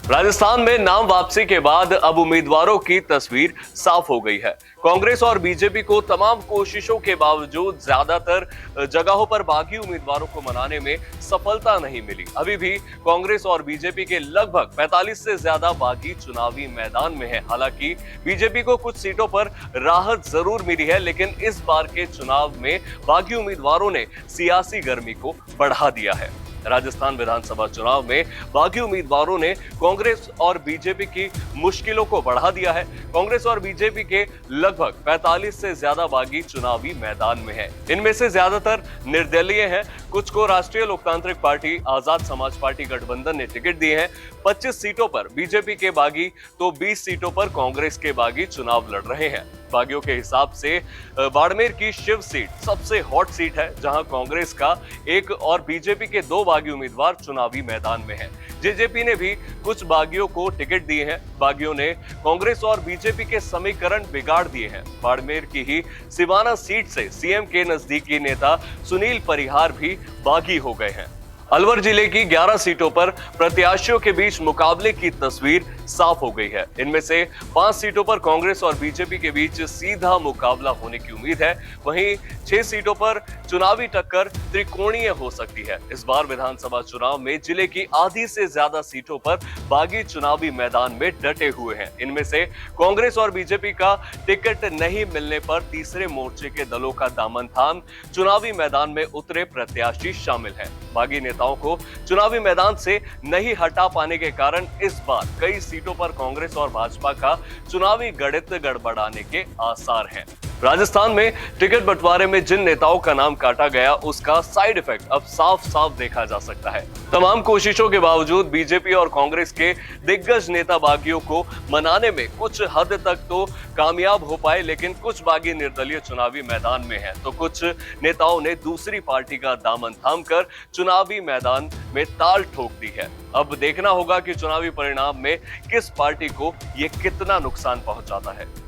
राजस्थान में नाम वापसी के बाद अब उम्मीदवारों की तस्वीर साफ हो गई है। कांग्रेस और बीजेपी को तमाम कोशिशों के बावजूद ज्यादातर जगहों पर बागी उम्मीदवारों को मनाने में सफलता नहीं मिली। अभी भी कांग्रेस और बीजेपी के लगभग 45 से ज्यादा बागी चुनावी मैदान में हैं। हालांकि बीजेपी को कुछ सीटों पर राहत जरूर मिली है, लेकिन इस बार के चुनाव में बागी उम्मीदवारों ने सियासी गर्मी को बढ़ा दिया है। राजस्थान विधानसभा चुनाव में बागी उम्मीदवारों ने कांग्रेस और बीजेपी की मुश्किलों को बढ़ा दिया है। कांग्रेस और बीजेपी के लगभग 45 से ज्यादा बागी चुनावी मैदान में हैं। इनमें से ज्यादातर निर्दलीय हैं। कुछ को राष्ट्रीय लोकतांत्रिक पार्टी, आजाद समाज पार्टी गठबंधन ने टिकट दिए हैं। 25 सीटों पर बीजेपी के बागी तो 20 सीटों पर कांग्रेस के बागी चुनाव लड़ रहे हैं। बागियों के हिसाब से बाड़मेर की शिव सीट सबसे हॉट सीट है, जहां कांग्रेस का एक और बीजेपी के 2 बागी उम्मीदवार चुनावी मैदान में हैं। जेजेपी ने भी कुछ बागियों को टिकट दिए हैं। बागियों ने कांग्रेस और बीजेपी के समीकरण बिगाड़ दिए हैं। बाड़मेर की ही सिवाना सीट से सीएम के नजदीकी नेता सुनील परिहार भी बागी हो गए हैं। अलवर जिले की 11 सीटों पर प्रत्याशियों के बीच मुकाबले की तस्वीर साफ हो गई है। इनमें से 5 सीटों पर कांग्रेस और बीजेपी के बीच सीधा मुकाबला होने की उम्मीद है। वहीं 6 सीटों पर चुनावी टक्कर त्रिकोणीय हो सकती है। इस बार विधानसभा चुनाव में जिले की आधी से ज्यादा सीटों पर बागी चुनावी मैदान में डटे हुए हैं। इनमें से कांग्रेस और बीजेपी का टिकट नहीं मिलने पर तीसरे मोर्चे के दलों का दामन थाम चुनावी मैदान में उतरे प्रत्याशी शामिल हैं। बागी नेताओं को चुनावी मैदान से नहीं हटा पाने के कारण इस बार कई सीटों पर कांग्रेस और भाजपा का चुनावी गणित गड़बड़ाने के आसार हैं। राजस्थान में टिकट बंटवारे में जिन नेताओं का नाम काटा गया, उसका साइड इफेक्ट अब साफ साफ देखा जा सकता है। तमाम कोशिशों के बावजूद बीजेपी और कांग्रेस के दिग्गज नेता बागियों को मनाने में कुछ हद तक तो कामयाब हो पाए, लेकिन कुछ बागी निर्दलीय चुनावी मैदान में हैं, तो कुछ नेताओं ने दूसरी पार्टी का दामन थामकर चुनावी मैदान में ताल ठोक दी है। अब देखना होगा कि चुनावी परिणाम में किस पार्टी को ये कितना नुकसान पहुंचाता है।